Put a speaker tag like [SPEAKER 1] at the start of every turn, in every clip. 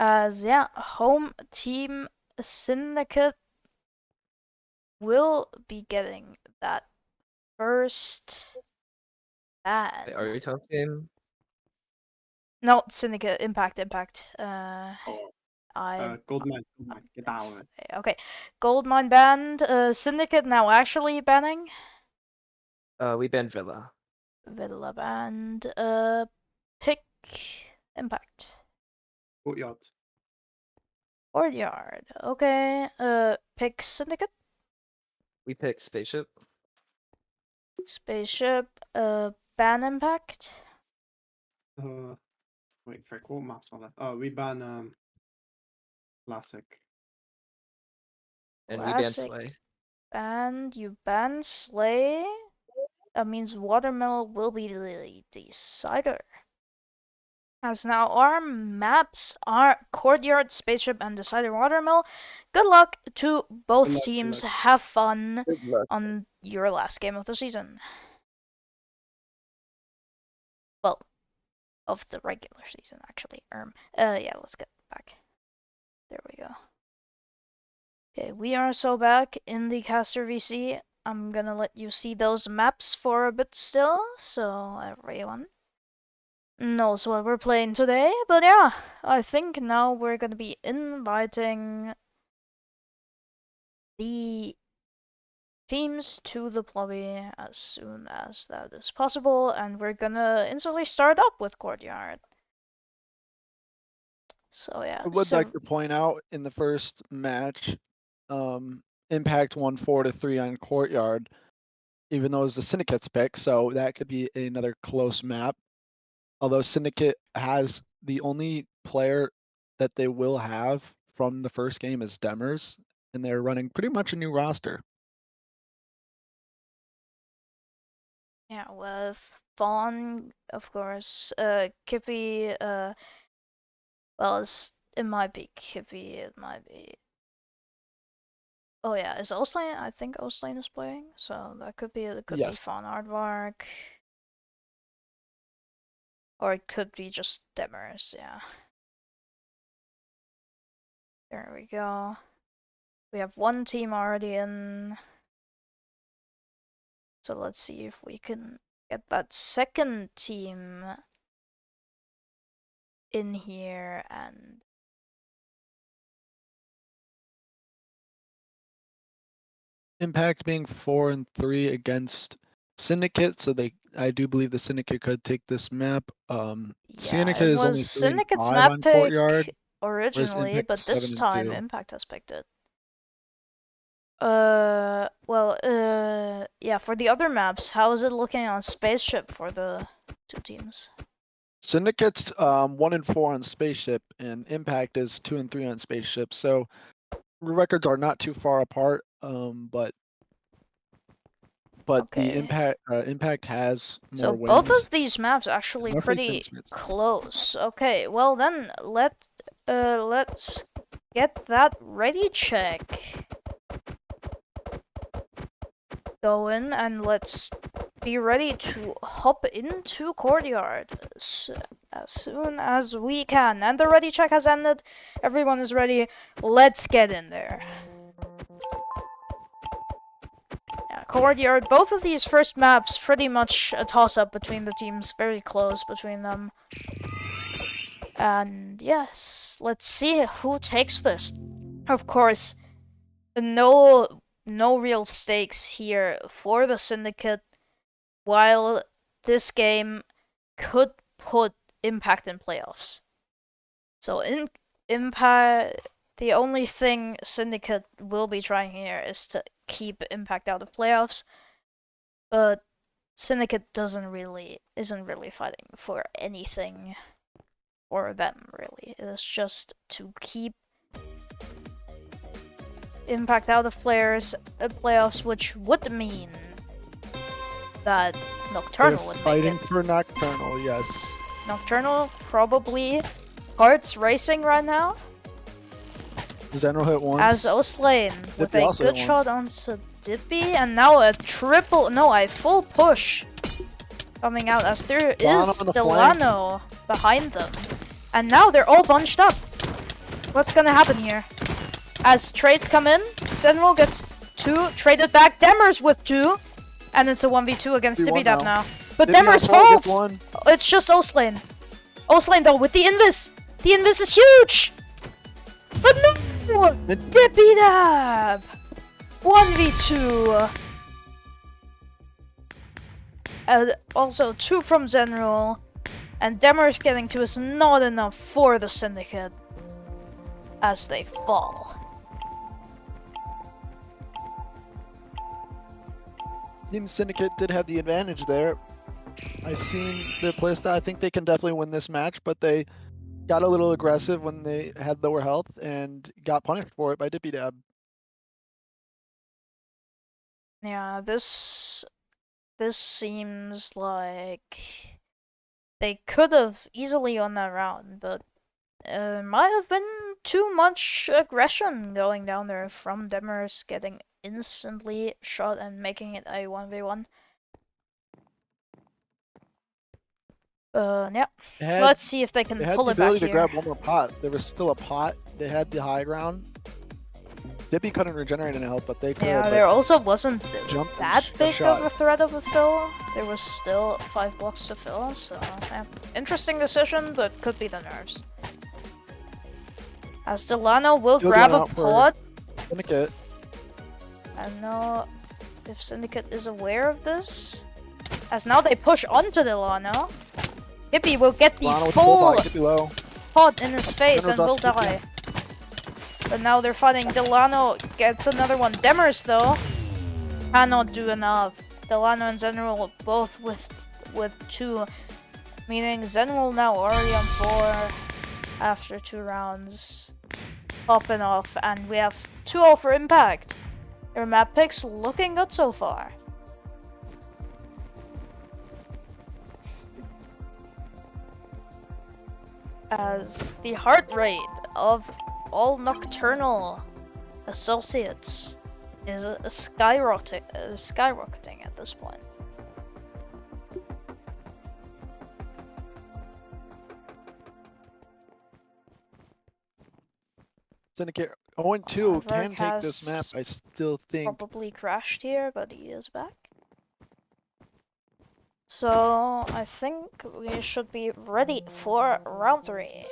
[SPEAKER 1] As yeah, home team Syndicate will be getting that first ban.
[SPEAKER 2] Wait, are you talking?
[SPEAKER 1] No, Syndicate, Impact.
[SPEAKER 3] Oh,
[SPEAKER 1] I
[SPEAKER 3] Goldmine, get down with it.
[SPEAKER 1] okay. Goldmine banned. Syndicate now actually banning.
[SPEAKER 2] We banned Villa.
[SPEAKER 1] Villa banned. Pick Impact.
[SPEAKER 3] Courtyard.
[SPEAKER 1] Courtyard. Okay. Pick Syndicate.
[SPEAKER 2] We picked Spaceship.
[SPEAKER 1] Spaceship. Ban Impact.
[SPEAKER 3] Wait, frick, what maps are left? Oh, we ban Classic.
[SPEAKER 2] And we banned
[SPEAKER 1] Classic.
[SPEAKER 2] Slay.
[SPEAKER 1] And you ban Slay. That means Watermill will be the decider. As now our maps are Courtyard, Spaceship, and Decider Watermill. Good luck to both teams. Have fun on your last game of the season. Well, of the regular season, actually. Yeah, let's get back. There we go. Okay, we are so back in the Caster VC. I'm gonna let you see those maps for a bit still, so everyone knows what we're playing today. But yeah, I think now we're gonna be inviting the teams to the lobby as soon as that is possible, and we're gonna instantly start up with Courtyard. So yeah,
[SPEAKER 4] I would like to point out in the first match, Impact won 4-3 on Courtyard, even though it was the Syndicate's pick, so that could be another close map. Although Syndicate has the only player that they will have from the first game is Demers, and they're running pretty much a new roster.
[SPEAKER 1] yeah, with Fawn, of course, Kippy, well, it might be Kippy, it might be... Oh yeah, is Ostlane? I think Ostlane is playing, so that could be, it could be
[SPEAKER 4] Yes.
[SPEAKER 1] Fawn Aardvark. Or it could be just Demers, yeah. There we go. We have one team already in. So let's see if we can get that second team in here and...
[SPEAKER 4] Impact being 4-3 against Syndicate, so I do believe the Syndicate could take this map.
[SPEAKER 1] Yeah,
[SPEAKER 4] Syndicate
[SPEAKER 1] it
[SPEAKER 4] is only
[SPEAKER 1] was Syndicate's
[SPEAKER 4] 3-5
[SPEAKER 1] map
[SPEAKER 4] on
[SPEAKER 1] pick
[SPEAKER 4] Courtyard,
[SPEAKER 1] originally,
[SPEAKER 4] Impact
[SPEAKER 1] but
[SPEAKER 4] is
[SPEAKER 1] this time
[SPEAKER 4] 7-2.
[SPEAKER 1] Impact has picked it. Yeah, for the other maps, how is it looking on Spaceship for the two teams?
[SPEAKER 4] Syndicate's 1-4 on Spaceship, and Impact is 2-3 on Spaceship. So records are not too far apart, but
[SPEAKER 1] Okay.
[SPEAKER 4] the Impact has more
[SPEAKER 1] So
[SPEAKER 4] wins.
[SPEAKER 1] both of these maps actually
[SPEAKER 4] Roughly
[SPEAKER 1] pretty
[SPEAKER 4] 10 minutes.
[SPEAKER 1] close. Okay, well then let's get that ready check going, and let's be ready to hop into Courtyard as soon as we can. And the ready check has ended. Everyone is ready. Let's get in there. Yeah, Courtyard, both of these first maps pretty much a toss-up between the teams, very close between them. And yes, let's see who takes this. Of course, no real stakes here for the Syndicate, while this game could put Impact in playoffs. So in Impact, the only thing Syndicate will be trying here is to keep Impact out of playoffs, but Syndicate isn't really fighting for anything for them, really. It's just to keep Impact out of playoffs, which would mean that Nocturnal
[SPEAKER 4] They're
[SPEAKER 1] would
[SPEAKER 4] fighting
[SPEAKER 1] make it.
[SPEAKER 4] for Nocturnal, yes.
[SPEAKER 1] Nocturnal probably hearts racing right now.
[SPEAKER 4] Zeno hit once.
[SPEAKER 1] As Ostlane with
[SPEAKER 4] Dippy
[SPEAKER 1] a
[SPEAKER 4] also
[SPEAKER 1] good
[SPEAKER 4] hit
[SPEAKER 1] shot onto Dippy, and now a full push coming out as there is
[SPEAKER 4] on the
[SPEAKER 1] Delano behind them. And now they're all bunched up. What's gonna happen here? As trades come in, Sentinel gets 2, traded back, Demers with 2, and it's a 1v2 against
[SPEAKER 4] 3-1
[SPEAKER 1] Dibidab
[SPEAKER 4] now.
[SPEAKER 1] now. But
[SPEAKER 4] Maybe
[SPEAKER 1] Demers
[SPEAKER 4] Paul gets
[SPEAKER 1] falls!
[SPEAKER 4] one.
[SPEAKER 1] It's just Oslane. Oslane though, with the invis! The invis is huge! But no! Dibidab! 1v2. Also 2 from General. And Demers getting 2 is not enough for the Syndicate. As they fall.
[SPEAKER 4] Team Syndicate did have the advantage there. I've seen their playstyle. I think they can definitely win this match, but they got a little aggressive when they had lower health and got punished for it by Dibidab.
[SPEAKER 1] Yeah, this seems like they could have easily won that round, but might have been too much aggression going down there from Demers getting instantly shot and making it a 1v1. Yeah, let's see if they can
[SPEAKER 4] They had
[SPEAKER 1] pull
[SPEAKER 4] the
[SPEAKER 1] it back
[SPEAKER 4] ability to
[SPEAKER 1] here.
[SPEAKER 4] grab one more pot. There was still a pot. They had the high ground. Dibby couldn't regenerate any health, but they could.
[SPEAKER 1] Yeah,
[SPEAKER 4] but
[SPEAKER 1] there also wasn't
[SPEAKER 4] jumped and
[SPEAKER 1] that
[SPEAKER 4] got
[SPEAKER 1] big
[SPEAKER 4] shot.
[SPEAKER 1] of a threat of a fill. There was still 5 blocks to fill, so yeah. Interesting decision, but could be the nerves. As Delano will
[SPEAKER 4] Still
[SPEAKER 1] grab
[SPEAKER 4] going
[SPEAKER 1] a
[SPEAKER 4] out for
[SPEAKER 1] pod.
[SPEAKER 4] Syndicate.
[SPEAKER 1] I don't know if Syndicate is aware of this. As now they push onto Delano. Hippie will get the
[SPEAKER 4] Lana with
[SPEAKER 1] full
[SPEAKER 4] the low.
[SPEAKER 1] pod in his face
[SPEAKER 4] General
[SPEAKER 1] and will
[SPEAKER 4] drops
[SPEAKER 1] die. But now they're fighting. Delano gets another one. Demers though cannot do enough. Delano and General both with 2, meaning General now already on 4 after 2 rounds. Popping off, and we have 2-0 for Impact. Their map picks looking good so far. As the heart rate of all Nocturnal associates is skyrocketing at this point.
[SPEAKER 4] Syndicate 0-2 can
[SPEAKER 1] Varg
[SPEAKER 4] take this map.
[SPEAKER 1] has
[SPEAKER 4] I still think.
[SPEAKER 1] Probably crashed here, but he is back. So I think we should be ready for round 3.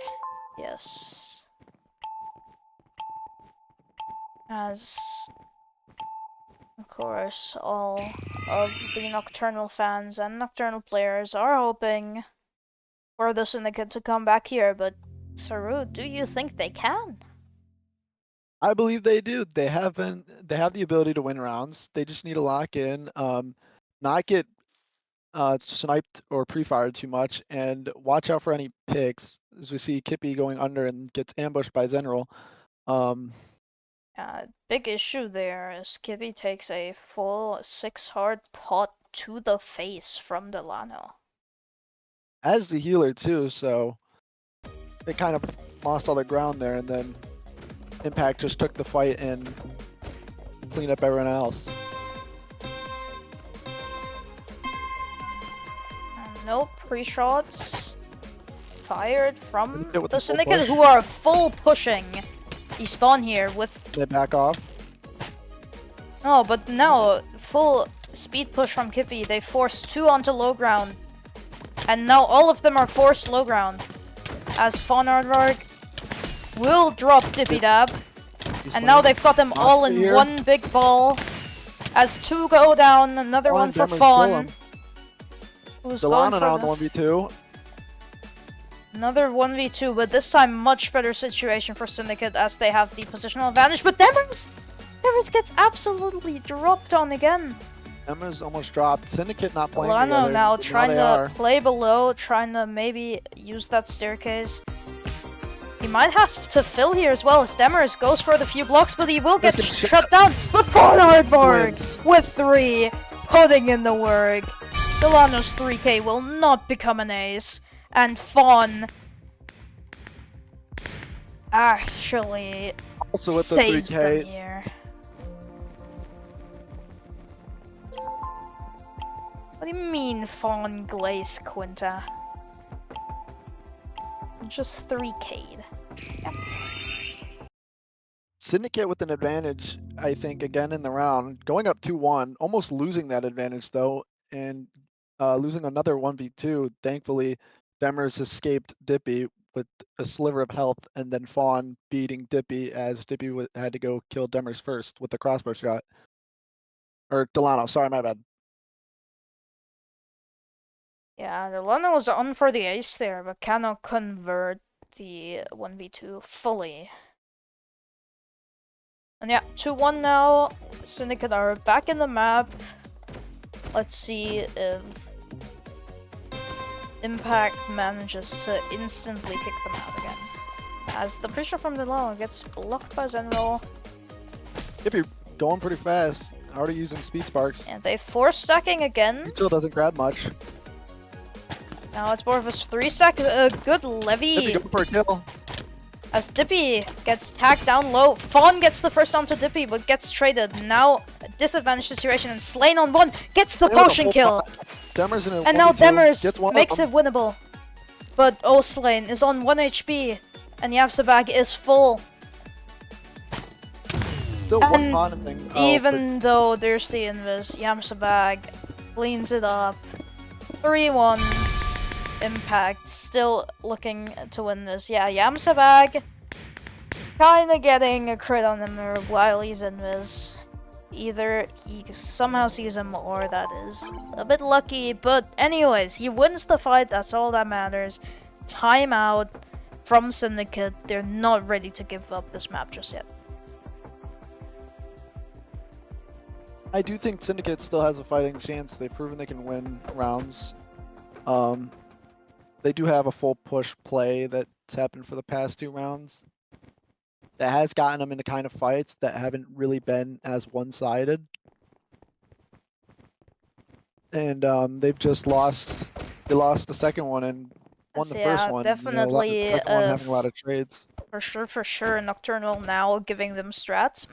[SPEAKER 1] Yes. As of course all of the Nocturnal fans and Nocturnal players are hoping for the Syndicate to come back here, but Saru, do you think they can?
[SPEAKER 4] I believe they do. They have the ability to win rounds. They just need to lock in, not get sniped or pre-fired too much, and watch out for any picks. As we see Kippy going under and gets ambushed by General.
[SPEAKER 1] Big issue there is Kippy takes a full 6 hard pot to the face from Delano.
[SPEAKER 4] As the healer too, so they kind of lost all their ground there, and then Impact just took the fight and cleaned up everyone else.
[SPEAKER 1] Nope, pre-shots fired from
[SPEAKER 4] Syndicate with
[SPEAKER 1] the
[SPEAKER 4] the full
[SPEAKER 1] Syndicate,
[SPEAKER 4] push.
[SPEAKER 1] who are full pushing. He spawn here with...
[SPEAKER 4] They back off.
[SPEAKER 1] Oh, but no, full speed push from Kippy. They forced 2 onto low ground. And now all of them are forced low ground. As Fonardvarg will drop Dibidab. And now they've got them all in
[SPEAKER 4] here.
[SPEAKER 1] one big ball. As 2 go down, another one for Fawn. Who's going
[SPEAKER 4] Delano now in
[SPEAKER 1] for
[SPEAKER 4] the
[SPEAKER 1] this?
[SPEAKER 4] 1v2.
[SPEAKER 1] Another 1v2, but this time much better situation for Syndicate as they have the positional advantage. But Demers gets absolutely dropped on again.
[SPEAKER 4] Emma's almost dropped. Syndicate not playing
[SPEAKER 1] Delano
[SPEAKER 4] together.
[SPEAKER 1] now
[SPEAKER 4] but
[SPEAKER 1] trying
[SPEAKER 4] they
[SPEAKER 1] to
[SPEAKER 4] are.
[SPEAKER 1] play below, trying to maybe use that staircase. He might have to fill here as well as Demers goes for the few blocks, but he will get
[SPEAKER 4] Just get
[SPEAKER 1] shut down. But Fonardvarg
[SPEAKER 4] Wins.
[SPEAKER 1] with 3, putting in the work. Delano's 3k will not become an ace. And Fawn actually
[SPEAKER 4] Also with the
[SPEAKER 1] saves
[SPEAKER 4] 3K.
[SPEAKER 1] them here. What do you mean, Fawn Glaze Quinta? Just 3k'd. Yep.
[SPEAKER 4] Syndicate with an advantage, I think, again in the round, going up 2-1, almost losing that advantage though, and losing another 1v2. Thankfully, Demers escaped Dippy with a sliver of health, and then Fawn beating Dippy as Dippy had to go kill Demers first with the crossbow shot. Or Delano, sorry, my bad.
[SPEAKER 1] Yeah, Delano was on for the ace there, but cannot convert the 1v2 fully. And yeah, 2-1 now. Syndicate are back in the map. Let's see if Impact manages to instantly kick them out again. As the pressure from Delano gets blocked by Zenroll.
[SPEAKER 4] Dippy going pretty fast, already using speed sparks.
[SPEAKER 1] And they force stacking again.
[SPEAKER 4] He still doesn't grab much.
[SPEAKER 1] Now it's more of a 3-stack. A good
[SPEAKER 4] Dippy
[SPEAKER 1] levy.
[SPEAKER 4] going for a kill.
[SPEAKER 1] As Dippy gets tagged down low. Fawn gets the first down to Dippy, but gets traded. Now, a disadvantage situation, and Slain on 1 gets the potion kill.
[SPEAKER 4] Demers in a
[SPEAKER 1] And now
[SPEAKER 4] 1v2,
[SPEAKER 1] Demers
[SPEAKER 4] gets one
[SPEAKER 1] makes
[SPEAKER 4] of
[SPEAKER 1] it winnable. But Slain is on 1 HP, and Yavsabag is full.
[SPEAKER 4] Still one
[SPEAKER 1] and
[SPEAKER 4] Fawn thing.
[SPEAKER 1] Even though there's the invis, Yamsabag cleans it up. 3-1. Impact still looking to win this. Yeah, Yamsabag kinda getting a crit on him while he's invis. Either he somehow sees him or that is a bit lucky, but anyways, he wins the fight, that's all that matters. Timeout from Syndicate. They're not ready to give up this map just yet.
[SPEAKER 4] I do think Syndicate still has a fighting chance. They've proven they can win rounds. They do have a full push play that's happened for the past 2 rounds. That has gotten them into kind of fights that haven't really been as one-sided. And they've just lost. They lost the second one and won the first one.
[SPEAKER 1] Definitely.
[SPEAKER 4] The second one having a lot of trades.
[SPEAKER 1] For sure. Nocturnal now giving them strats.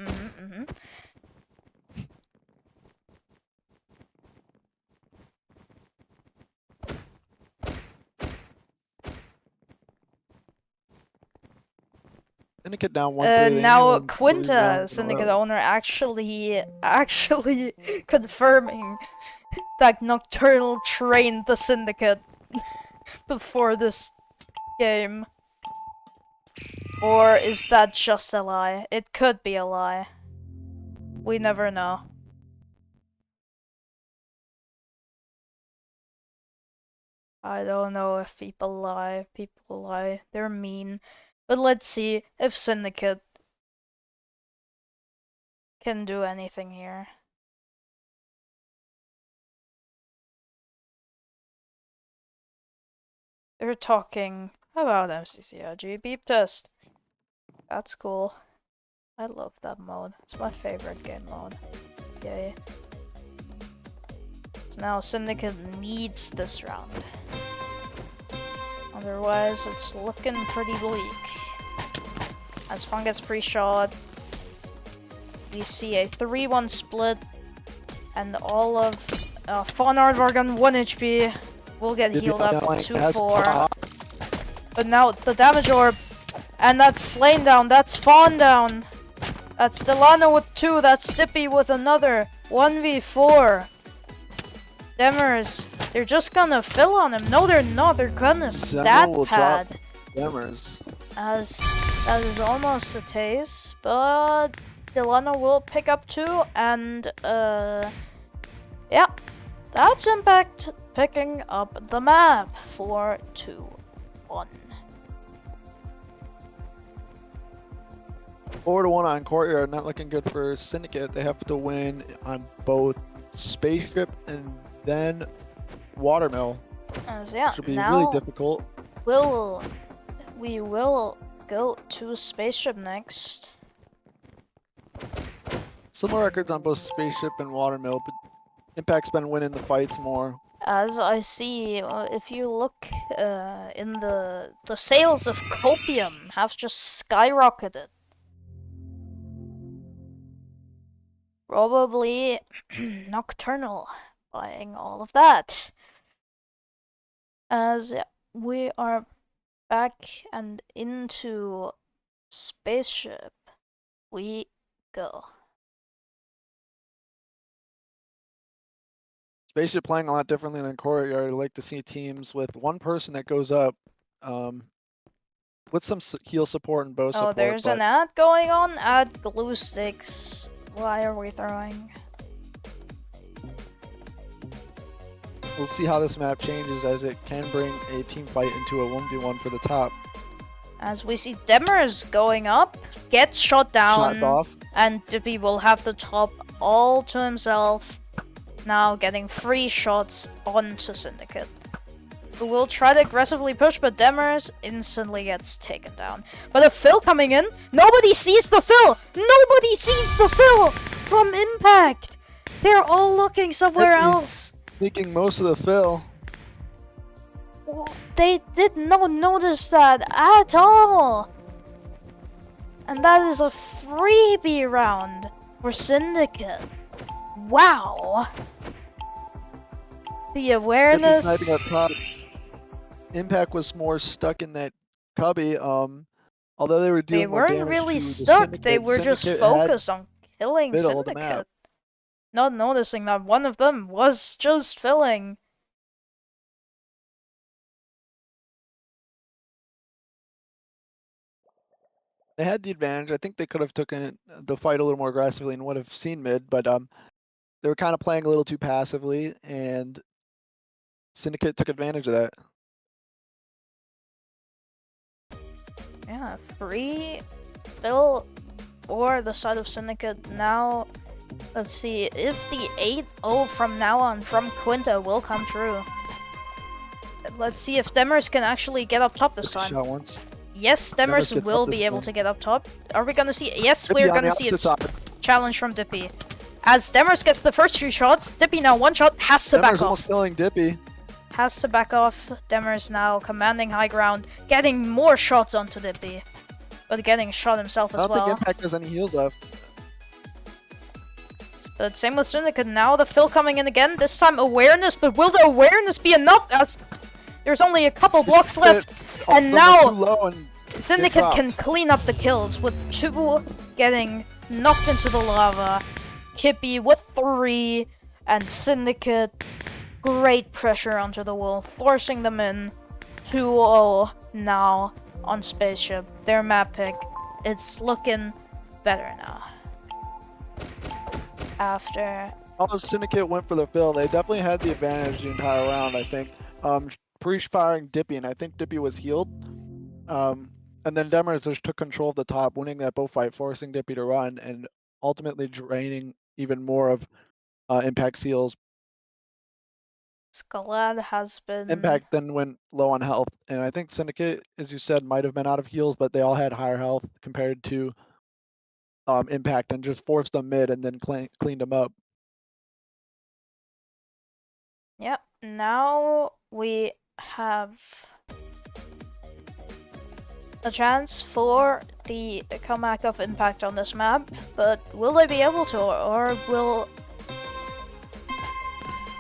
[SPEAKER 4] Syndicate down 1-3.
[SPEAKER 1] Now Quinta, Syndicate owner, actually confirming that Nocturnal trained the Syndicate before this game. Or is that just a lie? It could be a lie. We never know. I don't know if people lie. People lie. They're mean. But let's see if Syndicate can do anything here. They're talking about MCCRG beep test. That's cool. I love that mode. It's my favorite game mode. Yay. So now Syndicate needs this round. Otherwise, it's looking pretty bleak. As Fun gets pre-shot, we see a 3-1 split, and all of Fawn Aardvark on 1 HP will get healed up 2-4. But now the damage orb, and that's Slain down, that's Fawn down, that's Delano with 2, that's Dippy with another 1v4. Demers, they're just gonna fill on him. No, they're not. They're gonna stat pad.
[SPEAKER 4] Demers.
[SPEAKER 1] As that is almost a taste, but Delano will pick up 2, and yeah, that's Impact picking up the map for 2-1.
[SPEAKER 4] 4-1 on Courtyard, not looking good for Syndicate. They have to win on both Spaceship and then Watermill.
[SPEAKER 1] As yeah,
[SPEAKER 4] Should be
[SPEAKER 1] now
[SPEAKER 4] really difficult.
[SPEAKER 1] we will go to Spaceship next.
[SPEAKER 4] Similar records on both Spaceship and Watermill, but Impact's been winning the fights more.
[SPEAKER 1] As I see, if you look in the sales of Copium have just skyrocketed. Probably Nocturnal buying all of that. As we are back and into Spaceship, we go.
[SPEAKER 4] Spaceship playing a lot differently than Courtyard. I like to see teams with one person that goes up, with some heal support and bow
[SPEAKER 1] Oh,
[SPEAKER 4] support.
[SPEAKER 1] there's an ad going on. Add glue sticks. Why are we throwing?
[SPEAKER 4] We'll see how this map changes, as it can bring a team fight into a 1v1 for the top.
[SPEAKER 1] As we see Demers going up, gets shot down,
[SPEAKER 4] Shot off.
[SPEAKER 1] and Dippy will have the top all to himself. Now getting 3 shots onto Syndicate, who will try to aggressively push, but Demers instantly gets taken down. But a fill coming in. Nobody sees the fill. Nobody sees the fill from Impact. They're all looking somewhere
[SPEAKER 4] Dippy
[SPEAKER 1] else.
[SPEAKER 4] Sneaking most of the fill.
[SPEAKER 1] They did not notice that at all. And that is a freebie round for Syndicate. Wow. The
[SPEAKER 4] Dippy
[SPEAKER 1] awareness.
[SPEAKER 4] sniping up top. Impact was more stuck in that cubby. Although they were
[SPEAKER 1] They
[SPEAKER 4] dealing more
[SPEAKER 1] weren't
[SPEAKER 4] damage
[SPEAKER 1] really
[SPEAKER 4] to the
[SPEAKER 1] stuck. They
[SPEAKER 4] Syndicate,
[SPEAKER 1] were just
[SPEAKER 4] Syndicate had
[SPEAKER 1] focused on killing
[SPEAKER 4] middle of the map.
[SPEAKER 1] Syndicate. Not noticing that one of them was just filling.
[SPEAKER 4] They had the advantage. I think they could have taken the fight a little more aggressively and would have seen mid, but they were kind of playing a little too passively, and Syndicate took advantage of that.
[SPEAKER 1] Yeah, free fill or the side of Syndicate now. Let's see if the 8-0 from now on from Quinta will come true. Let's see if Demers can actually get up top this time.
[SPEAKER 4] Shot once.
[SPEAKER 1] Yes,
[SPEAKER 4] Demers
[SPEAKER 1] Demers
[SPEAKER 4] gets
[SPEAKER 1] will
[SPEAKER 4] up this
[SPEAKER 1] be able
[SPEAKER 4] time.
[SPEAKER 1] to get up top. Are we gonna see? Yes,
[SPEAKER 4] Dippy
[SPEAKER 1] we're
[SPEAKER 4] on
[SPEAKER 1] gonna
[SPEAKER 4] the
[SPEAKER 1] see a
[SPEAKER 4] opposite side.
[SPEAKER 1] challenge from Dippy. As Demers gets the first 2 shots, Dippy now 1 shot has to back
[SPEAKER 4] Demers almost
[SPEAKER 1] off.
[SPEAKER 4] killing Dippy.
[SPEAKER 1] Has to back off. Demers now commanding high ground, getting more shots onto Dippy, but getting shot himself
[SPEAKER 4] I
[SPEAKER 1] as
[SPEAKER 4] don't
[SPEAKER 1] well.
[SPEAKER 4] think Impact has any heals left.
[SPEAKER 1] But same with Syndicate. Now the fill coming in again. This time awareness, but will the awareness be enough? As there's only a couple blocks left, and
[SPEAKER 4] They're
[SPEAKER 1] now
[SPEAKER 4] too low and
[SPEAKER 1] Syndicate
[SPEAKER 4] dropped.
[SPEAKER 1] can clean up the kills with 2 getting knocked into the lava. Kippy with 3, and Syndicate great pressure onto the wall, forcing them in. 2-0 now on Spaceship. Their map pick. It's looking better now. After
[SPEAKER 4] although Syndicate went for the fill, they definitely had the advantage the entire round, I think. Pre-firing Dippy, and I think Dippy was healed. And then Demers just took control of the top, winning that bow fight, forcing Dippy to run, and ultimately draining even more of Impact's heals.
[SPEAKER 1] Scalad has been
[SPEAKER 4] Impact then went low on health, and I think Syndicate, as you said, might have been out of heals, but they all had higher health compared to Impact, and just forced them mid and then cleaned them up.
[SPEAKER 1] Yep, now we have a chance for the comeback of Impact on this map, but will they be able to, or will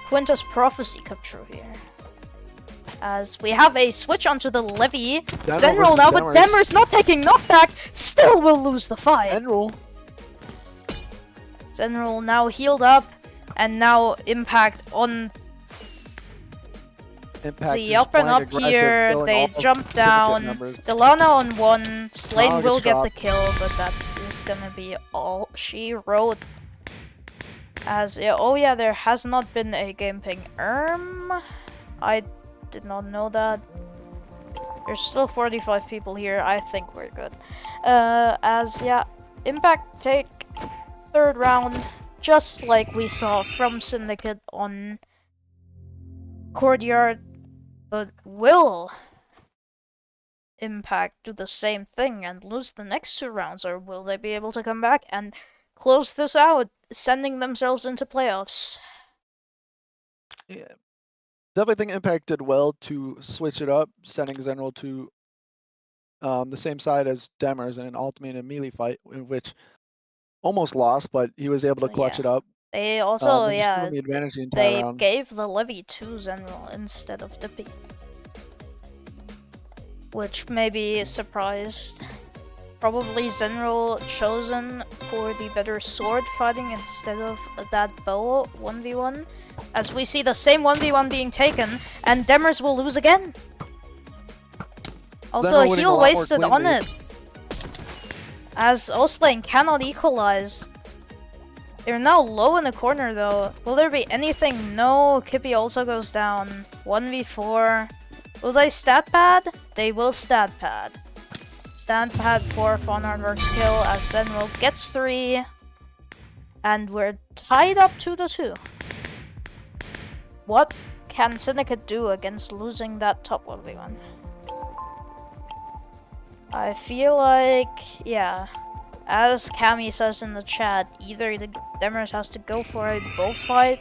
[SPEAKER 1] Quinta's prophecy come true here? As we have a switch onto the Levy. Zenrol
[SPEAKER 4] versus
[SPEAKER 1] now, but
[SPEAKER 4] Demers.
[SPEAKER 1] Demers not taking knockback, still will lose the fight.
[SPEAKER 4] Enroll.
[SPEAKER 1] Zenrol now healed up, and now Impact on
[SPEAKER 4] Impact
[SPEAKER 1] the
[SPEAKER 4] is
[SPEAKER 1] up and
[SPEAKER 4] playing
[SPEAKER 1] up
[SPEAKER 4] aggressive,
[SPEAKER 1] here.
[SPEAKER 4] killing
[SPEAKER 1] They
[SPEAKER 4] all of
[SPEAKER 1] jump
[SPEAKER 4] Syndicate
[SPEAKER 1] down.
[SPEAKER 4] members.
[SPEAKER 1] Delana on 1. Slane
[SPEAKER 4] Delana
[SPEAKER 1] will
[SPEAKER 4] gets
[SPEAKER 1] get the
[SPEAKER 4] dropped.
[SPEAKER 1] kill, but that is gonna be all she wrote. As oh yeah, there has not been a game ping. I did not know that. There's still 45 people here. I think we're good. As yeah, Impact take 3rd round, just like we saw from Syndicate on Courtyard. But will Impact do the same thing and lose the next 2 rounds, or will they be able to come back and close this out, sending themselves into playoffs?
[SPEAKER 4] Yeah. Definitely think Impact did well to switch it up, sending Zenrol to the same side as Demers in an ultimate and melee fight, in which almost lost, but he was able to clutch
[SPEAKER 1] Yeah.
[SPEAKER 4] it up.
[SPEAKER 1] They also,
[SPEAKER 4] And just give
[SPEAKER 1] yeah,
[SPEAKER 4] him the advantage the entire
[SPEAKER 1] they
[SPEAKER 4] round.
[SPEAKER 1] gave the Levy to Zenrol instead of Dippy, which maybe surprised Probably Zenril chosen for the better sword fighting instead of that bow 1v1. As we see the same 1v1 being taken, and Demers will lose again. Also,
[SPEAKER 4] Zenril
[SPEAKER 1] a
[SPEAKER 4] winning a
[SPEAKER 1] heal
[SPEAKER 4] lot more
[SPEAKER 1] wasted on
[SPEAKER 4] cleanly.
[SPEAKER 1] it. As Ostlane cannot equalize. They're now low in the corner though. Will there be anything? No, Kippy also goes down. 1v4. Will they stat pad? They will stat pad. Stat pad for Fawn Hardwork's kill as Zenril gets 3. And we're tied up 2-2. What can Syndicate do against losing that top 1v1? I feel like, yeah, as Cammy says in the chat, either the Demers has to go for a bullfight,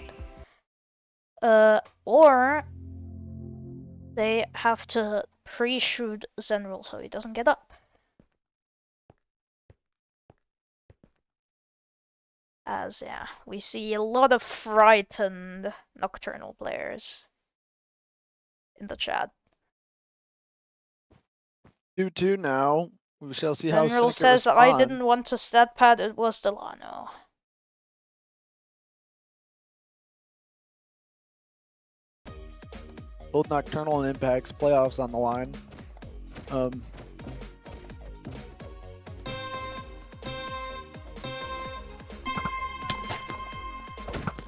[SPEAKER 1] or they have to pre-shoot Zenril so he doesn't get up. As, yeah, we see a lot of frightened Nocturnal players in the chat.
[SPEAKER 4] 2-2 now. We shall see how
[SPEAKER 1] Zenril
[SPEAKER 4] Syndicate
[SPEAKER 1] says, I
[SPEAKER 4] responds.
[SPEAKER 1] didn't want to stat pad, it was Delano.
[SPEAKER 4] Both Nocturnal and Impact's playoffs on the line.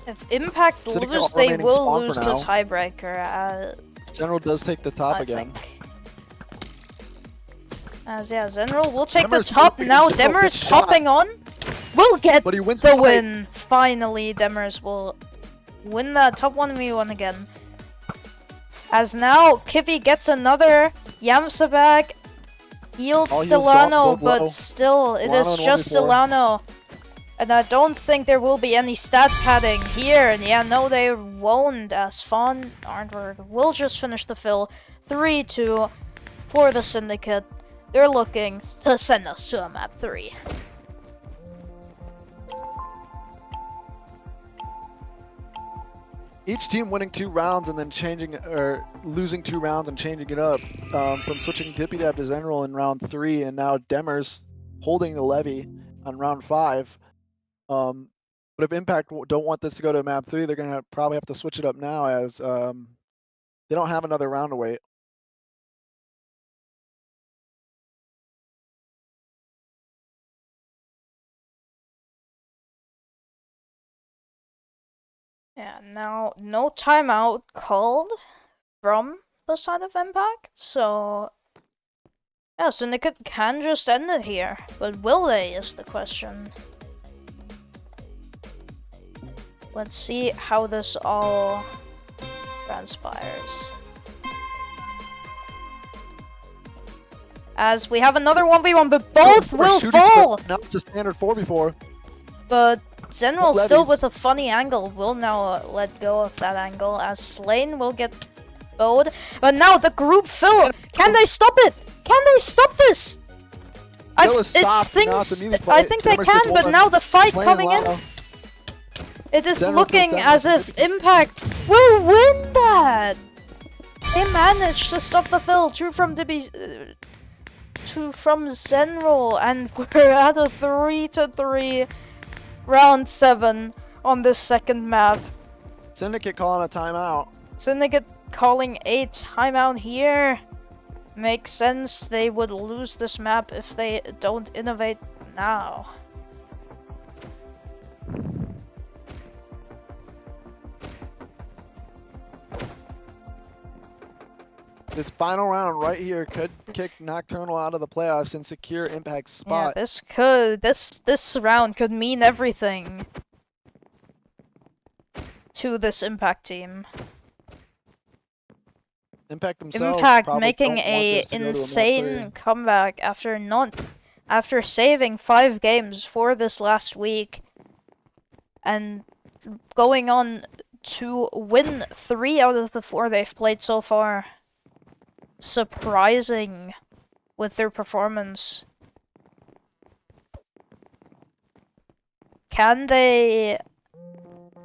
[SPEAKER 1] If Impact
[SPEAKER 4] Syndicate
[SPEAKER 1] lose,
[SPEAKER 4] all
[SPEAKER 1] they
[SPEAKER 4] remaining
[SPEAKER 1] will
[SPEAKER 4] spawn for
[SPEAKER 1] lose the
[SPEAKER 4] now.
[SPEAKER 1] tiebreaker,
[SPEAKER 4] Zenril does take the top
[SPEAKER 1] I
[SPEAKER 4] again.
[SPEAKER 1] think. As, yeah, Zenril will take the
[SPEAKER 4] Demers
[SPEAKER 1] top
[SPEAKER 4] moving,
[SPEAKER 1] now.
[SPEAKER 4] Zenril
[SPEAKER 1] Demers
[SPEAKER 4] gets shot.
[SPEAKER 1] hopping on. Will get
[SPEAKER 4] But he wins
[SPEAKER 1] the
[SPEAKER 4] fight.
[SPEAKER 1] win. Finally, Demers will win that top 1v1 again. As now, Kippy gets another Yamsa back. Yields
[SPEAKER 4] All heals
[SPEAKER 1] Delano,
[SPEAKER 4] go low.
[SPEAKER 1] but still, it
[SPEAKER 4] Delano
[SPEAKER 1] is
[SPEAKER 4] in
[SPEAKER 1] just
[SPEAKER 4] 1v4.
[SPEAKER 1] Delano. And I don't think there will be any stat padding here. And yeah, no, they won't, as Fawn Arnberg will just finish the fill. 3-2 for the Syndicate. They're looking to send us to a map 3.
[SPEAKER 4] Each team winning 2 rounds and then changing or losing 2 rounds and changing it up. From switching Dippy Dab to Zenril in round 3, and now Demers holding the levy on round 5. But if Impact don't want this to go to map 3, they're gonna probably have to switch it up now, as they don't have another round to wait.
[SPEAKER 1] Yeah, now no timeout called from the side of Impact, so yeah, Syndicate can just end it here. But will they is the question. Let's see how this all transpires. As we have another 1v1, but both will fall!
[SPEAKER 4] Now it's a standard 4v4.
[SPEAKER 1] But Zenril
[SPEAKER 4] Levies.
[SPEAKER 1] still with a funny angle will now let go of that angle, as Slane will get bowed. But now the group fill! Can they stop it? Can they stop this?
[SPEAKER 4] Still is stopped, now it's a melee
[SPEAKER 1] I
[SPEAKER 4] fight.
[SPEAKER 1] think they
[SPEAKER 4] Demers
[SPEAKER 1] can,
[SPEAKER 4] gets
[SPEAKER 1] but
[SPEAKER 4] one.
[SPEAKER 1] now the fight
[SPEAKER 4] Slane
[SPEAKER 1] coming in,
[SPEAKER 4] Lano.
[SPEAKER 1] it is
[SPEAKER 4] Zenril
[SPEAKER 1] looking
[SPEAKER 4] goes down
[SPEAKER 1] as
[SPEAKER 4] with
[SPEAKER 1] if
[SPEAKER 4] significance.
[SPEAKER 1] Impact will win that! They managed to stop the fill, 2 from Dibby's, 2 from Zenril, and we're at a 3-3 round 7 on this second map.
[SPEAKER 4] Syndicate calling a timeout.
[SPEAKER 1] Syndicate calling a timeout here. Makes sense, they would lose this map if they don't innovate now.
[SPEAKER 4] This final round right here could kick Nocturnal out of the playoffs and secure Impact's spot.
[SPEAKER 1] Yeah, this round could mean everything to this Impact team.
[SPEAKER 4] Impact themselves
[SPEAKER 1] Impact
[SPEAKER 4] probably
[SPEAKER 1] making
[SPEAKER 4] don't want
[SPEAKER 1] a
[SPEAKER 4] this to go to a map
[SPEAKER 1] insane
[SPEAKER 4] 3.
[SPEAKER 1] comeback after saving 5 games for this last week and going on to win 3 out of the 4 they've played so far. Surprising with their performance. Can they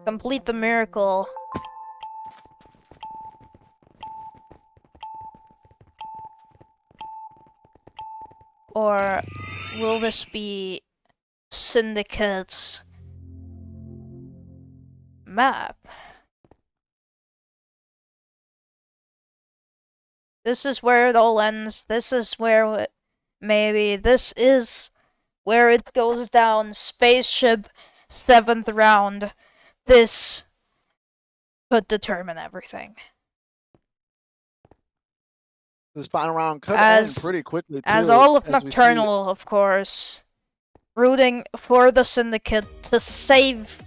[SPEAKER 1] complete the miracle? Or will this be Syndicate's map? This is where it all ends. This is where maybe this is where it goes down. Spaceship 7th round. This could determine everything.
[SPEAKER 4] This final round could
[SPEAKER 1] As-
[SPEAKER 4] end pretty quickly, too.
[SPEAKER 1] As all of
[SPEAKER 4] as we see-
[SPEAKER 1] Nocturnal, of course, rooting for the Syndicate to save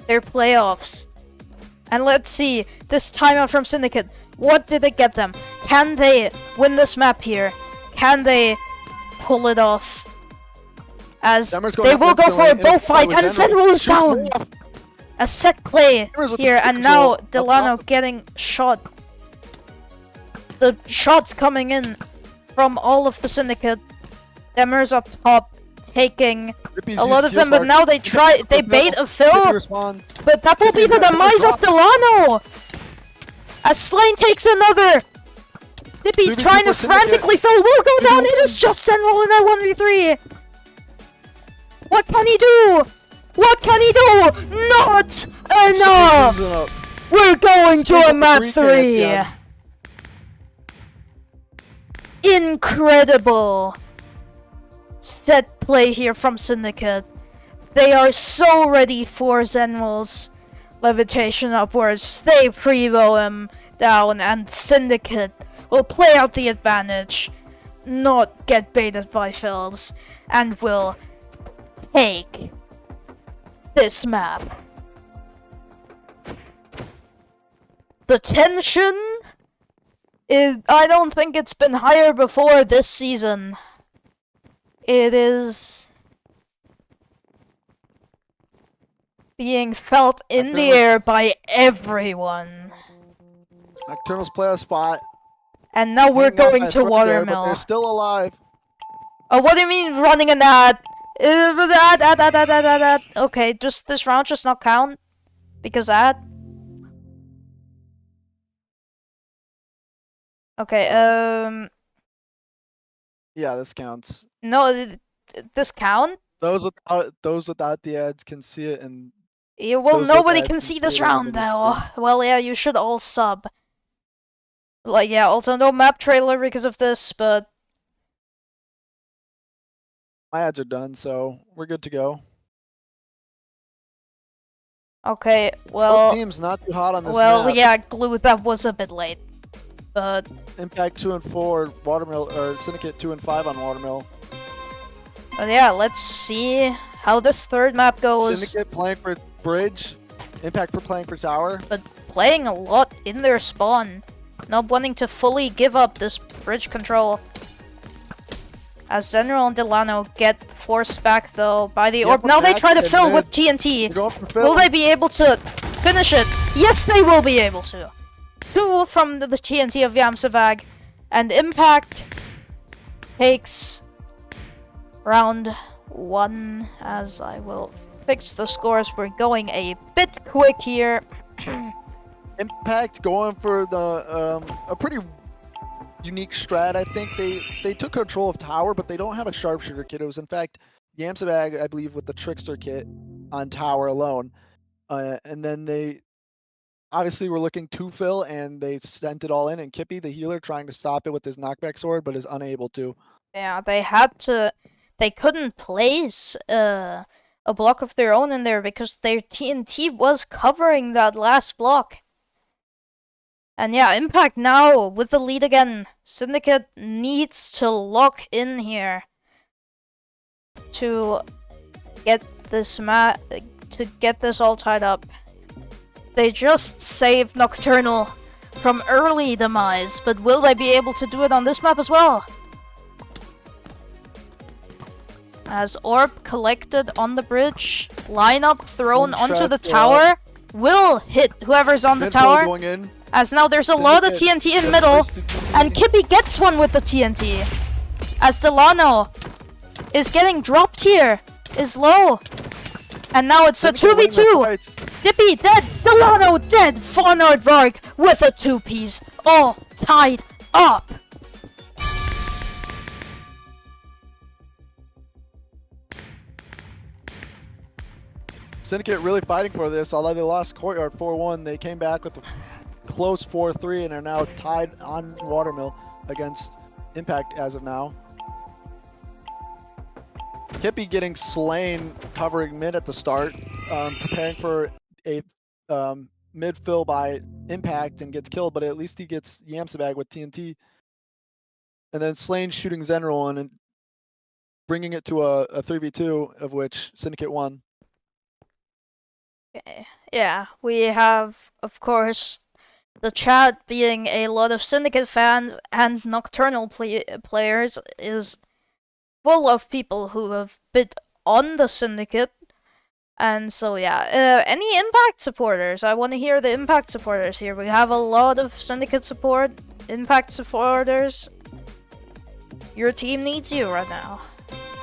[SPEAKER 1] their playoffs. And let's see, this timeout from Syndicate, what did it get them? Can they win this map here? Can they pull it off? As
[SPEAKER 4] Demmer's going
[SPEAKER 1] they
[SPEAKER 4] up
[SPEAKER 1] will go
[SPEAKER 4] instantly,
[SPEAKER 1] for a
[SPEAKER 4] and
[SPEAKER 1] bow
[SPEAKER 4] it's
[SPEAKER 1] fight,
[SPEAKER 4] with
[SPEAKER 1] and
[SPEAKER 4] Demmer.
[SPEAKER 1] Zenro is
[SPEAKER 4] Shoots
[SPEAKER 1] down!
[SPEAKER 4] way off.
[SPEAKER 1] A set play
[SPEAKER 4] Demmer's with the
[SPEAKER 1] here,
[SPEAKER 4] stick
[SPEAKER 1] and now
[SPEAKER 4] control. Up
[SPEAKER 1] Delano
[SPEAKER 4] top.
[SPEAKER 1] getting shot. The shots coming in from all of the Syndicate. Demmer's up top, taking
[SPEAKER 4] Rippy's
[SPEAKER 1] a lot
[SPEAKER 4] used
[SPEAKER 1] of them,
[SPEAKER 4] shield
[SPEAKER 1] but
[SPEAKER 4] spark.
[SPEAKER 1] now they
[SPEAKER 4] Rippy
[SPEAKER 1] bait a
[SPEAKER 4] Rippy
[SPEAKER 1] fill,
[SPEAKER 4] responds.
[SPEAKER 1] but that will be the
[SPEAKER 4] Rippy
[SPEAKER 1] demise of Delano! As Slane takes another! Dippy
[SPEAKER 4] 2v2
[SPEAKER 1] trying to
[SPEAKER 4] for Syndicate.
[SPEAKER 1] frantically fill, will go down, it is just Senral in that 1v3! What can he do? What can he do? Not enough!
[SPEAKER 4] Seasons up.
[SPEAKER 1] We're going to
[SPEAKER 4] Speak
[SPEAKER 1] a
[SPEAKER 4] of the
[SPEAKER 1] map
[SPEAKER 4] 3K at
[SPEAKER 1] 3!
[SPEAKER 4] the end.
[SPEAKER 1] Incredible set play here from Syndicate. They are so ready for Zenral's levitation upwards. They pre-bow him down, and Syndicate will play out the advantage, not get baited by fills, and will take this map. The tension I don't think it's been higher before this season. It is being felt in the air by everyone.
[SPEAKER 4] Nocturnal's play a spot.
[SPEAKER 1] And now we're
[SPEAKER 4] Hanging on
[SPEAKER 1] going
[SPEAKER 4] by a
[SPEAKER 1] to
[SPEAKER 4] thread there, but
[SPEAKER 1] Watermill.
[SPEAKER 4] they're still alive.
[SPEAKER 1] Oh, what do you mean running an ad? Ad. Okay, just this round just not count? Because ad? Okay,
[SPEAKER 4] Yeah, this counts.
[SPEAKER 1] no, this count?
[SPEAKER 4] Those without the ads can see it, and
[SPEAKER 1] Yeah, well,
[SPEAKER 4] Those
[SPEAKER 1] nobody
[SPEAKER 4] ads
[SPEAKER 1] can
[SPEAKER 4] can
[SPEAKER 1] see
[SPEAKER 4] see
[SPEAKER 1] this
[SPEAKER 4] it on
[SPEAKER 1] round
[SPEAKER 4] the
[SPEAKER 1] though.
[SPEAKER 4] screen.
[SPEAKER 1] Well, yeah, you should all sub. Like, yeah, also no map trailer because of this, but
[SPEAKER 4] my ads are done, so we're good to go.
[SPEAKER 1] okay,
[SPEAKER 4] Both
[SPEAKER 1] well,
[SPEAKER 4] teams not too hot on this map.
[SPEAKER 1] yeah, Glue, that was a bit late, but
[SPEAKER 4] Impact 2 and 4, Watermill or Syndicate 2 and 5 on Watermill.
[SPEAKER 1] yeah, let's see how this third map goes.
[SPEAKER 4] Syndicate playing for Bridge, Impact for playing for Tower.
[SPEAKER 1] But playing a lot in their spawn, not wanting to fully give up this bridge control. As Zenral and Delano get forced back though by the
[SPEAKER 4] Yeah,
[SPEAKER 1] orb.
[SPEAKER 4] but
[SPEAKER 1] Now they
[SPEAKER 4] back
[SPEAKER 1] try to
[SPEAKER 4] and
[SPEAKER 1] fill
[SPEAKER 4] then
[SPEAKER 1] with TNT.
[SPEAKER 4] They're going for
[SPEAKER 1] Will
[SPEAKER 4] Phil.
[SPEAKER 1] they be able to finish it? Yes, they will be able to. 2 from the TNT of Yamsavag. And Impact takes round 1, as I will fix the scores. We're going a bit quick here.
[SPEAKER 4] Impact going for the a pretty unique strat. I think they took control of Tower, but they don't have a sharpshooter kit. It was in fact Yamsabag, I believe, with the Trickster kit on Tower alone. And then they obviously were looking to fill, and they sent it all in. And Kippy, the healer, trying to stop it with his knockback sword, but is unable to.
[SPEAKER 1] Yeah, they had to. They couldn't place a block of their own in there because their TNT was covering that last block. And yeah, Impact now with the lead again. Syndicate needs to lock in here to get this all tied up. They just saved Nocturnal from early demise, but will they be able to do it on this map as well? As orb collected on the bridge, lineup thrown
[SPEAKER 4] One
[SPEAKER 1] onto
[SPEAKER 4] shot,
[SPEAKER 1] the tower, will hit whoever's on the
[SPEAKER 4] Midfield
[SPEAKER 1] tower.
[SPEAKER 4] going in.
[SPEAKER 1] As now there's a lot of
[SPEAKER 4] Syndicate
[SPEAKER 1] TNT in
[SPEAKER 4] gets
[SPEAKER 1] middle,
[SPEAKER 4] first to TNT.
[SPEAKER 1] and Kippy gets one with the TNT. As Delano is getting dropped here, is low. And now it's a
[SPEAKER 4] Syndicate winning the
[SPEAKER 1] 2v2.
[SPEAKER 4] fights.
[SPEAKER 1] Dippy dead, Delano dead, Farnard Varg with a 2-piece, all tied up.
[SPEAKER 4] Syndicate really fighting for this. Although they lost Courtyard 4-1, they came back with a close 4-3 and are now tied on Watermill against Impact as of now. Kippy getting slain covering mid at the start, preparing for a mid fill by Impact and gets killed, but at least he gets Yamsabag with TNT. And then Slain shooting Zenrolin and bringing it to a 3v2, of which Syndicate won.
[SPEAKER 1] Okay. Yeah, we have, of course, the chat being a lot of Syndicate fans and Nocturnal players is full of people who have been on the Syndicate. And so, yeah, any Impact supporters? I want to hear the Impact supporters here. We have a lot of Syndicate support, Impact supporters. Your team needs you right now,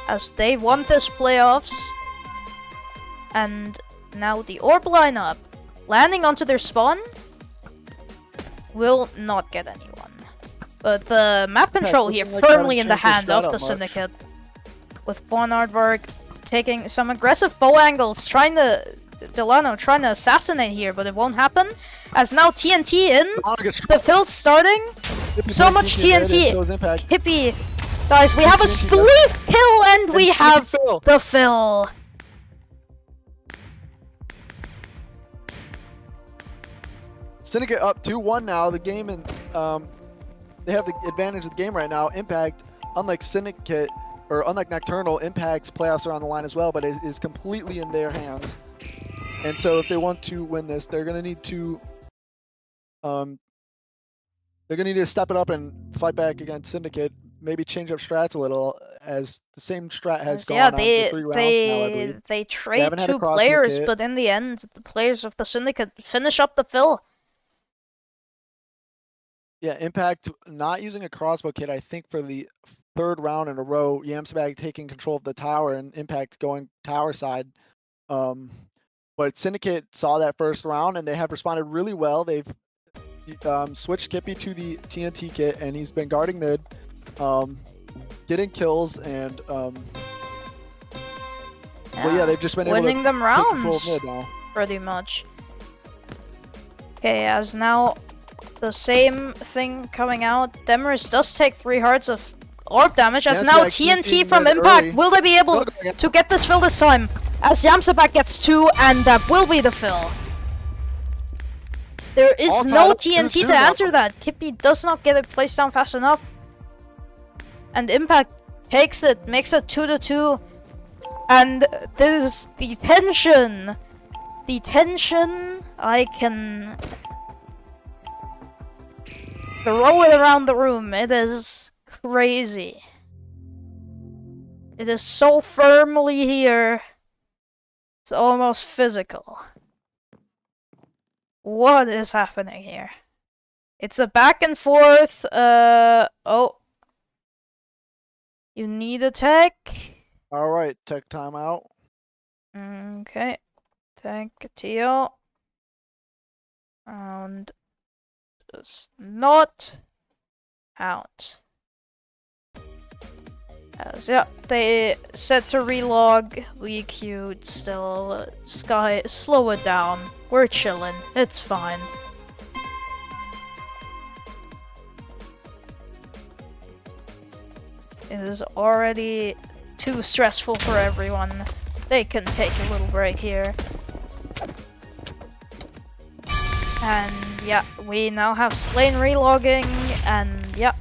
[SPEAKER 1] as they want this playoffs. And now the orb lineup, landing onto their spawn, will not get anyone. But the map control here firmly in the hand of the Syndicate, with Von Aardvark taking some aggressive bow angles, Delano trying to assassinate here, but it won't happen. As now TNT in, the fill's starting. So much TNT. Hippie, guys, we have a split kill and we have the fill.
[SPEAKER 4] Syndicate up 2-1 now. The game and they have the advantage of the game right now. Impact, unlike Syndicate or unlike Nocturnal, Impact's playoffs are on the line as well, but it is completely in their hands. And so if they want to win this, they're gonna need to step it up and fight back against Syndicate. Maybe change up strats a little, as the same strat has gone on for 3 rounds now, I believe.
[SPEAKER 1] They trade 2 players, but in the end, the players of the Syndicate finish up the fill.
[SPEAKER 4] Yeah, Impact not using a crossbow kit, I think, for the 3rd round in a row. Yamsabag taking control of the tower and Impact going tower side. But Syndicate saw that first round and they have responded really well. They've switched Kippy to the TNT kit and he's been guarding mid, getting kills, and but yeah, they've just been able to
[SPEAKER 1] winning them
[SPEAKER 4] take control
[SPEAKER 1] rounds,
[SPEAKER 4] of mid now.
[SPEAKER 1] pretty much. Okay, as now the same thing coming out. Demerys does take 3 hearts of orb damage, as now TNT from Impact.
[SPEAKER 4] Early.
[SPEAKER 1] Will they be able to get this fill this time? As Yamsabak gets 2, and that will be the fill. There is
[SPEAKER 4] All
[SPEAKER 1] no
[SPEAKER 4] tied up,
[SPEAKER 1] TNT
[SPEAKER 4] 2-2
[SPEAKER 1] to
[SPEAKER 4] now.
[SPEAKER 1] answer that. Kippy does not get it placed down fast enough. And Impact takes it, makes it 2-2. And this, the tension, I can throw it around the room. It is crazy. It is so firmly here. It's almost physical. What is happening here? It's a back and forth. Oh. You need a tech.
[SPEAKER 4] Alright, tech timeout.
[SPEAKER 1] Okay. Tech Teo. And does not out. As yeah, they set to relog. We queued still. Sky, slow it down. We're chilling. It's fine. It is already too stressful for everyone. They can take a little break here. And yeah, we now have Slain relogging, and yeah,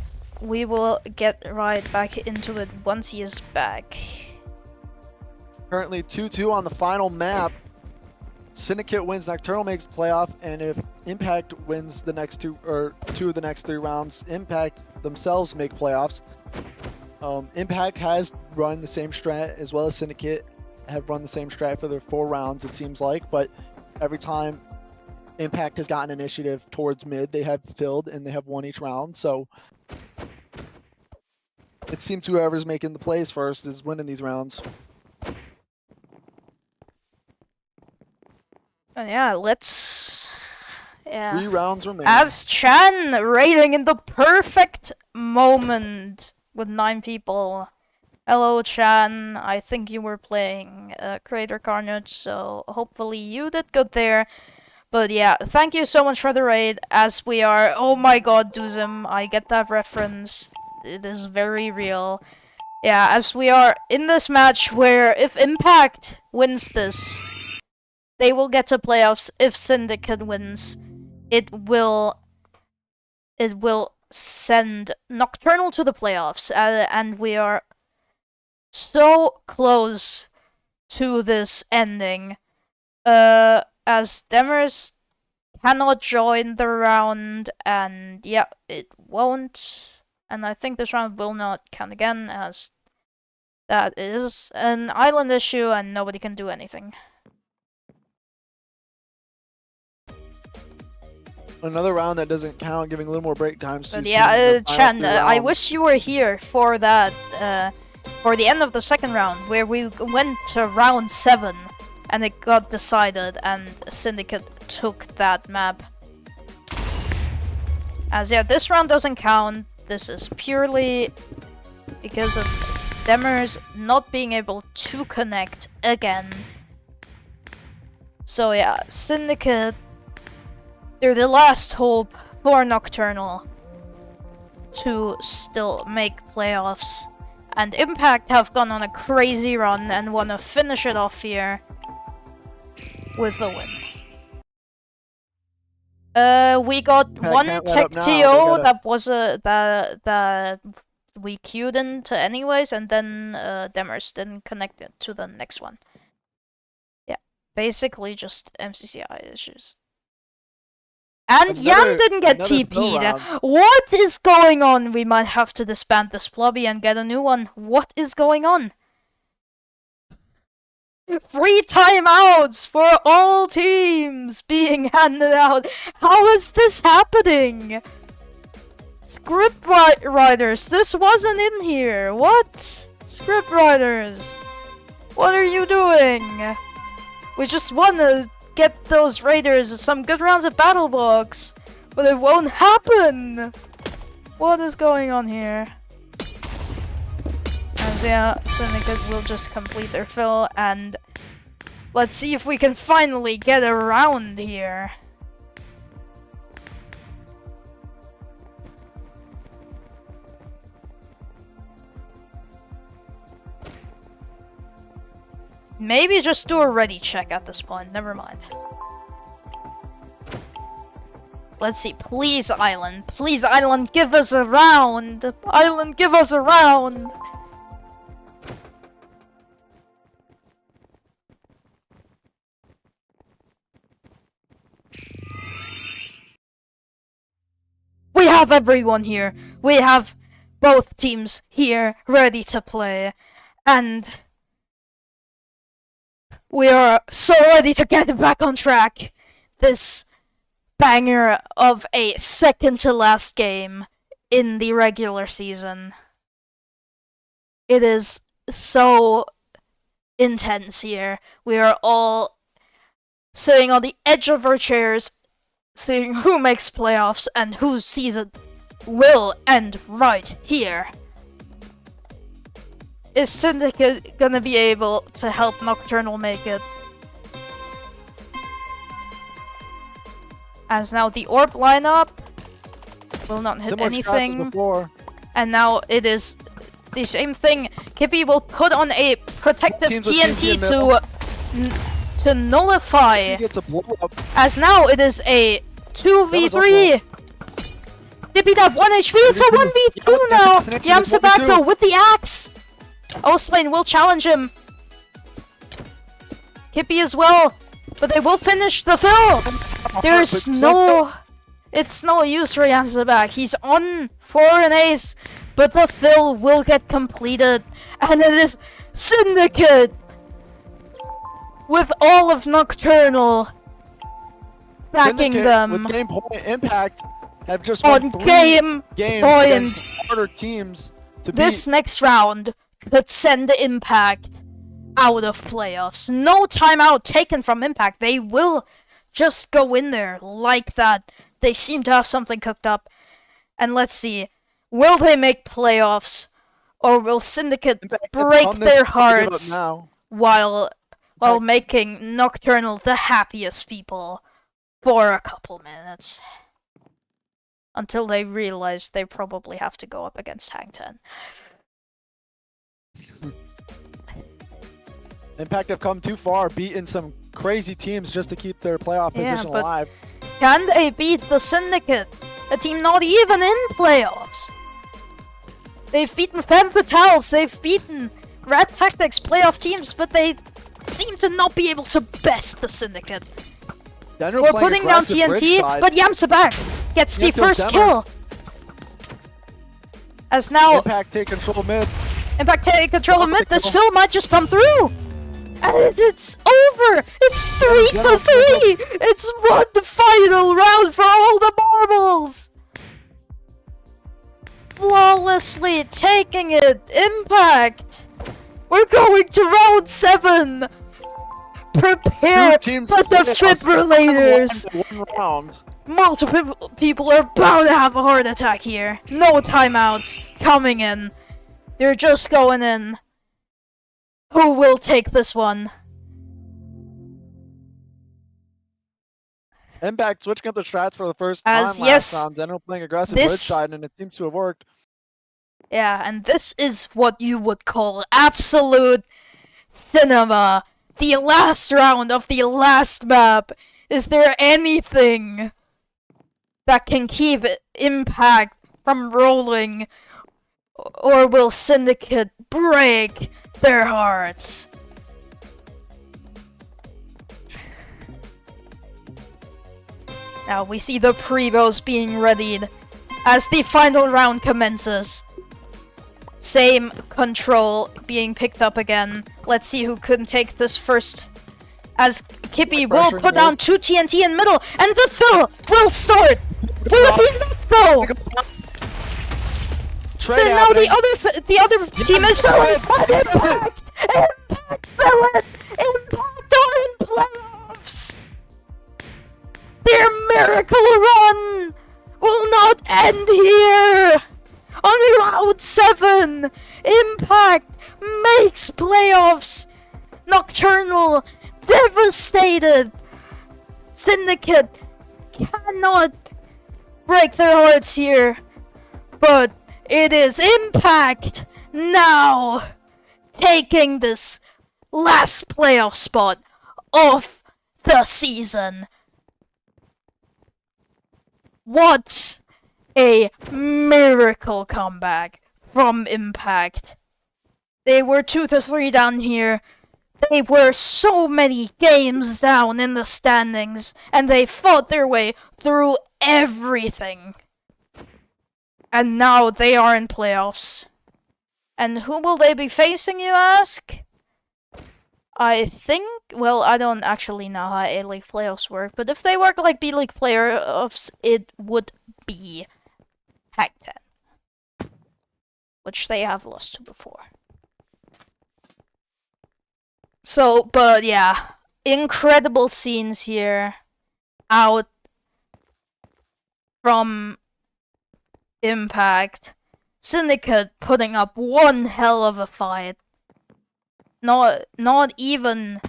[SPEAKER 1] we will get right back into it once he is back.
[SPEAKER 4] Currently 2-2 on the final map. Syndicate wins, Nocturnal makes playoff, and if Impact wins the next 2 of the next 3 rounds, Impact themselves make playoffs. Impact has run the same strat as well as Syndicate have run the same strat for their 4 rounds, it seems like, but every time Impact has gotten initiative towards mid, they have filled and they have won each round, so it seems whoever's making the plays first is winning these rounds.
[SPEAKER 1] And yeah, let's... Yeah.
[SPEAKER 4] 3 rounds remain.
[SPEAKER 1] As Chan raiding in the perfect moment with 9 people. Hello, Chan. I think you were playing Creator Carnage, so hopefully you did good there. But yeah, thank you so much for the raid, as we are... Oh my god, Duzim, I get that reference. It is very real. Yeah, as we are in this match where if Impact wins this, they will get to playoffs. If Syndicate wins, it will send Nocturnal to the playoffs, and we are so close to this ending. As Demers cannot join the round, and yeah, it won't. And I think this round will not count again, as that is an island issue and nobody can do anything.
[SPEAKER 4] Another round that doesn't count, giving a little more break time.
[SPEAKER 1] But yeah, Chan, I wish you were here for that, for the end of the second round, where we went to round 7, and it got decided, and Syndicate took that map. As yeah, this round doesn't count. This is purely because of Demers not being able to connect again. So yeah, Syndicate, they're the last hope for Nocturnal to still make playoffs. And Impact have gone on a crazy run and want to finish it off here with a win. We got one tech TO that was that we queued into anyways, and then Demers didn't connect it to the next one. Yeah, basically just MCCI issues. And Yam didn't get TP'd. What is going on? We might have to disband this lobby and get a new one. What is going on? 3 timeouts for all teams being handed out. How is this happening? Script writers, this wasn't in here. What? Script writers, what are you doing? We just want to get those raiders some good rounds of battle box, but it won't happen. What is going on here? As yeah, Syndicate will just complete their fill, and let's see if we can finally get a round here. Maybe just do a ready check at this point, never mind. Let's see, please Island, give us a round! Island, give us a round! We have everyone here! We have both teams here, ready to play, and we are so ready to get back on track. This banger of a second to last game in the regular season. It is so intense here. We are all sitting on the edge of our chairs, seeing who makes playoffs and whose season will end right here. Is Syndicate gonna be able to help Nocturnal make it? As now the orb lineup will not hit anything. And now it is the same thing. Kippy will put on a protective TNT to nullify. As now it is a 2v3. Dippy that 1 HP, it's a 1v2 now! Yamsabako with the axe! Osplane will challenge him. Kippy as well, but they will finish the fill. There's no... It's no use for Yamsabak. He's on for an ace, but the fill will get completed. And it is Syndicate with all of Nocturnal backing them.
[SPEAKER 4] With game point Impact have just
[SPEAKER 1] on
[SPEAKER 4] won 3
[SPEAKER 1] game
[SPEAKER 4] games
[SPEAKER 1] point.
[SPEAKER 4] Against harder teams to
[SPEAKER 1] this next round could send the Impact out of playoffs. No timeout taken from Impact. They will just go in there like that. They seem to have something cooked up. And let's see, will they make playoffs Or will Syndicate
[SPEAKER 4] Impact have
[SPEAKER 1] break
[SPEAKER 4] come this
[SPEAKER 1] their
[SPEAKER 4] far to give up
[SPEAKER 1] hearts
[SPEAKER 4] now.
[SPEAKER 1] while
[SPEAKER 4] Impact-
[SPEAKER 1] making Nocturnal the happiest people for a couple minutes? Until they realize they probably have to go up against Hang 10.
[SPEAKER 4] Impact have come too far, beating some crazy teams just to keep their playoff
[SPEAKER 1] Yeah,
[SPEAKER 4] position
[SPEAKER 1] but-
[SPEAKER 4] alive.
[SPEAKER 1] Can they beat the Syndicate? A team not even in playoffs. They've beaten Femme Fatales, they've beaten Red Tactics playoff teams, but they seem to not be able to best the Syndicate.
[SPEAKER 4] Daniel
[SPEAKER 1] We're
[SPEAKER 4] playing
[SPEAKER 1] putting down
[SPEAKER 4] aggressive bridge
[SPEAKER 1] TNT,
[SPEAKER 4] side.
[SPEAKER 1] but Yamsabak gets the
[SPEAKER 4] Can't kill
[SPEAKER 1] first
[SPEAKER 4] Demers.
[SPEAKER 1] kill. As now
[SPEAKER 4] Impact take control mid.
[SPEAKER 1] Impact taking control of
[SPEAKER 4] Well,
[SPEAKER 1] mid, this
[SPEAKER 4] kill.
[SPEAKER 1] fill might just come through! And it's over! It's 3
[SPEAKER 4] Yeah,
[SPEAKER 1] for 3! It's one final round for all the marbles! Flawlessly taking it! Impact! We're going to round 7! Prepare
[SPEAKER 4] Two teams
[SPEAKER 1] for the
[SPEAKER 4] in playoffs.
[SPEAKER 1] defibrillators!
[SPEAKER 4] One round.
[SPEAKER 1] Multiple people are bound to have a heart attack here. No timeouts coming in. They're just going in. Who will take this one?
[SPEAKER 4] Impact switching up the strats for the first
[SPEAKER 1] As
[SPEAKER 4] time
[SPEAKER 1] yes,
[SPEAKER 4] last round. Daniel playing aggressive
[SPEAKER 1] this-
[SPEAKER 4] bridge side, and it seems to have worked.
[SPEAKER 1] Yeah, and this is what you would call absolute cinema. The last round of the last map. Is there anything that can keep Impact from rolling? Or will Syndicate break their hearts? Now we see the Prebos being readied as the final round commences. Same control being picked up again. Let's see who can take this first. As Kippy will
[SPEAKER 4] Pressuring
[SPEAKER 1] put down 2 TNT in middle, and the fill will start. Will it be enough though?
[SPEAKER 4] Trade
[SPEAKER 1] Then now the other team is filling. Impact! Impact filling! Impact are in playoffs! Their miracle run will not end here! On round 7, Impact makes playoffs! Nocturnal devastated! Syndicate cannot break their hearts here, but it is Impact now taking this last playoff spot of the season. What a miracle comeback from Impact. They were 2-3 down here. They were so many games down in the standings, and they fought their way through everything. And now they are in playoffs. And who will they be facing, you ask? I think, well, I don't actually know how A-League playoffs work, but if they work like B-League playoffs, it would be Hack 10. Which they have lost to before. So, but yeah, incredible scenes here out from Impact. Syndicate putting up one hell of a fight. Not even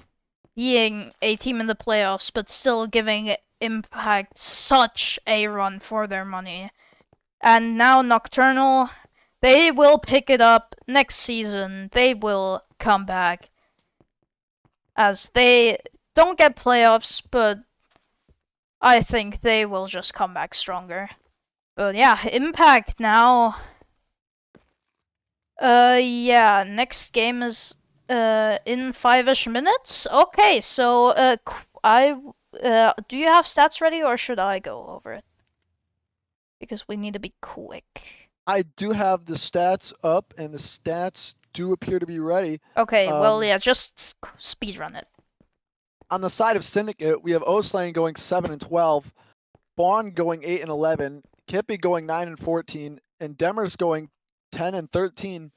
[SPEAKER 1] being a team in the playoffs, but still giving Impact such a run for their money. And now Nocturnal, they will pick it up next season. They will come back. As they don't get playoffs, but I think they will just come back stronger. But yeah, Impact now. Yeah, next game is in 5-ish minutes. Okay, so do you have stats ready, or should I go over it? Because we need to be quick.
[SPEAKER 4] I do have the stats up, and the stats do appear to be ready.
[SPEAKER 1] Okay, well,
[SPEAKER 4] Um,
[SPEAKER 1] yeah, just speedrun it.
[SPEAKER 4] On the side of Syndicate, we have Oslane going 7-12, Bond going 8-11, Kippy going 9-14, and Demers going 10-13.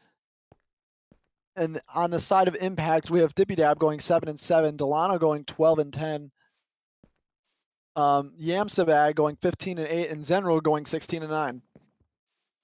[SPEAKER 4] And on the side of Impact, we have Dippy Dab going 7-7, Delano going 12-10, Yamsabag going 15-8, and Zenro going 16-9.